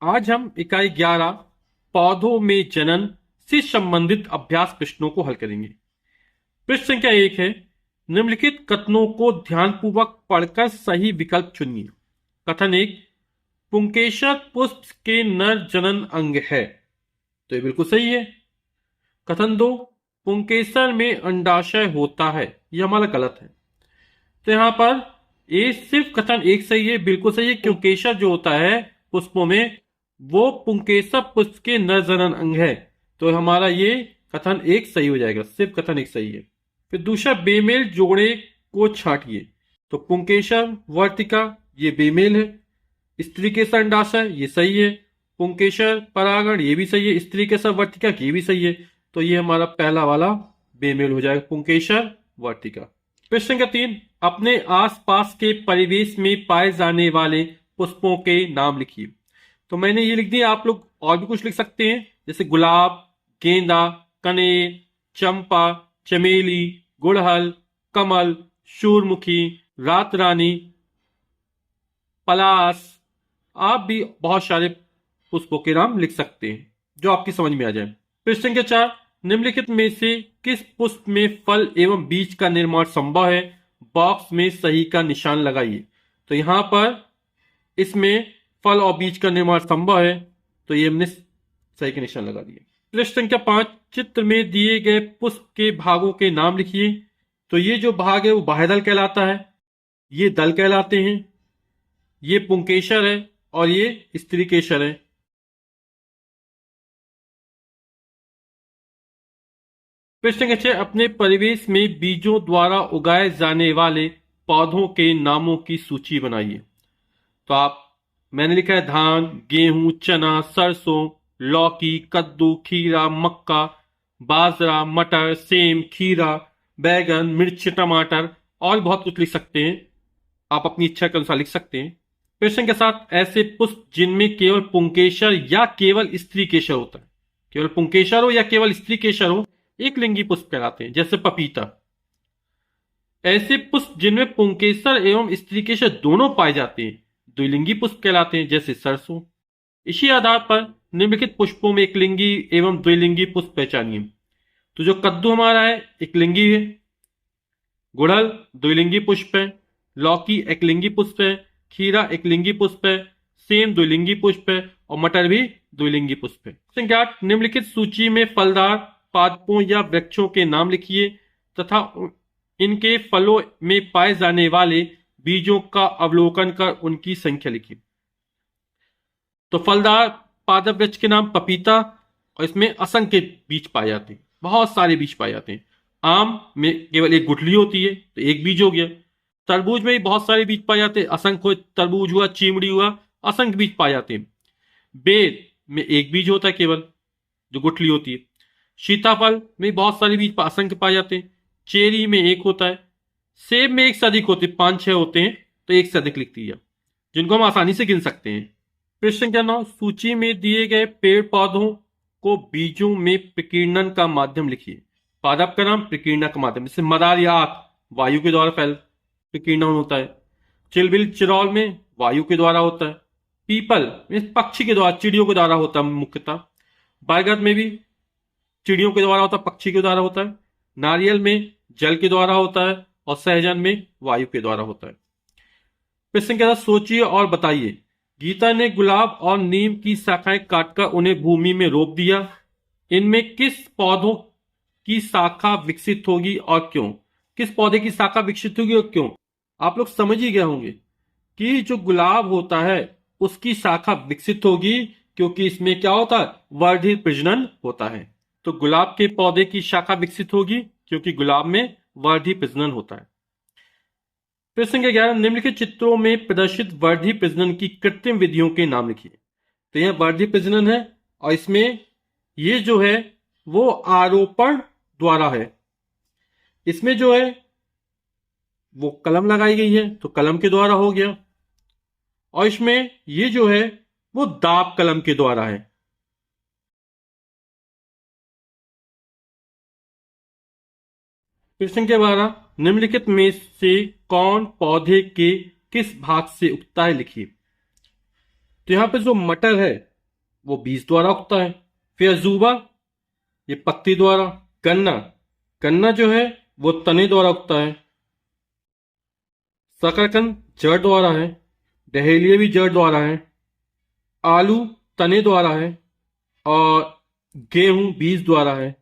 आज हम इकाई 11 पौधों में जनन से संबंधित अभ्यास प्रश्नों को हल करेंगे। प्रश्न संख्या 1 है, निम्नलिखित कथनों को ध्यानपूर्वक पढ़कर सही विकल्प चुनिए। कथन 1, पुंकेसर पुष्प के नर जनन अंग है, तो ये बिल्कुल सही है। कथन 2, पुंकेसर में अंडाशय होता है, यह हमारा गलत है। तो यहां पर ये सिर्फ कथन 1 सही है, बिल्कुल सही है। पुंकेसर जो होता है पुष्पों में, वो पुंकेसर पुष्प के नर जनन अंग है, तो हमारा ये कथन 1 सही हो जाएगा, सिर्फ कथन 1 सही है। फिर दूसरा, बेमेल जोड़े को छांटिए। तो पुंकेसर वर्तिका ये बेमेल है, स्त्रीकेसर अंडाशय ये सही है, पुंकेसर परागण ये भी सही है, स्त्रीकेसर वर्तिका ये भी सही है, तो ये हमारा पहला वाला बेमेल हो जाएगा, पुंकेसर वर्तिका। प्रश्न संख्या 3, अपने आसपास के परिवेश में पाए जाने वाले पुष्पों के नाम लिखिए। तो मैंने ये लिख दिया, आप लोग और भी कुछ लिख सकते हैं, जैसे गुलाब, गेंदा, कनेर, चंपा, चमेली, गुड़हल, कमल, सूर्यमुखी, रात रानी, पलाश। आप भी बहुत सारे पुष्पों के नाम लिख सकते हैं जो आपकी समझ में आ जाए। प्रश्न संख्या 4, निम्नलिखित में से किस पुष्प में फल एवं बीज का निर्माण संभव है? बॉक्स में सही का निशान लगाइए। तो यहां पर इसमें फल और बीज का निर्माण संभव है, तो ये हमने सही का निशान लगा दिया। प्रश्न संख्या 5, चित्र में दिए गए पुष्प के भागों के नाम लिखिए। तो ये जो भाग है वो बाह्यदल कहलाता है, ये दल कहलाते हैं, ये पुंकेसर है और ये स्त्रीकेसर है। प्रश्न संख्या 6, अपने परिवेश में बीजों द्वारा उगाए जाने वाले पौधों के नामों की सूची बनाइए। तो मैंने लिखा है धान, गेहूं, चना, सरसों, लौकी, कद्दू, खीरा, मक्का, बाजरा, मटर, सेम, खीरा, बैगन, मिर्च, टमाटर, और बहुत कुछ लिख सकते हैं, आप अपनी इच्छा के अनुसार लिख सकते हैं। प्रश्न संख्या 7, ऐसे पुष्प जिनमें केवल पुंकेसर या केवल स्त्रीकेसर होता है, केवल पुंकेसर हो या केवल स्त्रीकेसर हो, एक लिंगी पुष्प कहलाते हैं, जैसे पपीता। ऐसे पुष्प जिनमें पुंकेसर एवं स्त्रीकेसर दोनों पाए जाते हैं, द्विलिंगी पुष्प कहलाते हैं, जैसे सरसों। इसी आधार पर निम्नलिखित पुष्पों में एक लिंगी एवं द्विलिंगी पुष्प पहचानिए। तो जो कद्दू हमारा है एक लिंगी है, गुड़हल द्विलिंगी पुष्प है, लौकी एक लिंगी पुष्प है, खीरा एक लिंगी पुष्प है, सेम द्विलिंगी पुष्प है और मटर भी द्विलिंगी पुष्प है। संख्या 8, निम्नलिखित सूची में फलदार पादपों या वृक्षों के नाम लिखिए तथा इनके फलों में पाए जाने वाले बीजों का अवलोकन कर उनकी संख्या लिखिए। तो फलदार पादप वृक्ष के नाम पपीता, और इसमें असंख्य बीज पाए जाते हैं, बहुत सारे बीज पाए जाते हैं। आम में केवल एक गुठली होती है, तो एक बीज हो गया। तरबूज में भी बहुत सारे बीज पाए जाते हैं, असंख्य तरबूज हुआ, चीमड़ी हुआ, असंख्य बीज पाए जाते हैं। बेर में एक बीज होता है केवल, जो गुठली होती है। सीताफल में बहुत सारे बीज असंख्य पाए जाते हैं, चेरी में एक होता है। सेब में एक से अधिक होते हैं, 5-6 होते हैं, तो एक से अधिक लिख दिया, जिनको हम आसानी से गिन सकते हैं। प्रश्न संख्या 9, सूची में दिए गए पेड़ पौधों को बीजों में प्रकीर्णन का माध्यम लिखिए। पादप का नाम, प्रकीर्णन का माध्यम, जैसे मदार या आक वायु के द्वारा प्रकीर्णन होता है। चिलबिल चिरौल में वायु के द्वारा होता है। पीपल में पक्षी के द्वारा, चिड़ियों के द्वारा होता है मुख्यतः। बरगद में भी चिड़ियों के द्वारा होता है, पक्षी के द्वारा होता है। नारियल में जल के द्वारा होता है और सहजन में वायु के द्वारा होता है। प्रश्न के साथ सोचिए और बताइए। गीता ने गुलाब और नीम की शाखाएं काटकर उन्हें भूमि में रोप दिया, इनमें किस पौधों की शाखा विकसित होगी और क्यों? किस पौधे की शाखा विकसित होगी और क्यों? आप लोग समझ ही गए होंगे कि जो गुलाब होता है उसकी शाखा विकसित होगी, क्योंकि इसमें क्या होता है, वर्धित प्रजनन होता है। तो गुलाब के पौधे की शाखा विकसित होगी क्योंकि गुलाब में वर्धित प्रजनन होता है। प्रश्न संख्या 11, निम्नलिखित चित्रों में प्रदर्शित वर्धित प्रजनन की कृत्रिम विधियों के नाम लिखिए। तो यह वर्धित प्रजनन है और इसमें ये जो है वो आरोपण द्वारा है। इसमें जो है वो कलम लगाई गई है, तो कलम के द्वारा हो गया, और इसमें ये जो है वो दाब कलम के द्वारा है। प्रश्न के 12, निम्नलिखित में से कौन पौधे के किस भाग से उगता है लिखिए। तो यहां पे जो मटर है वो बीज द्वारा उगता है। फिर अजूबा, ये पत्ती द्वारा। गन्ना, गन्ना जो है वो तने द्वारा उगता है। शकरकंद जड़ द्वारा है। डहेलिया भी जड़ द्वारा है। आलू तने द्वारा है। और गेहूं बीज द्वारा है।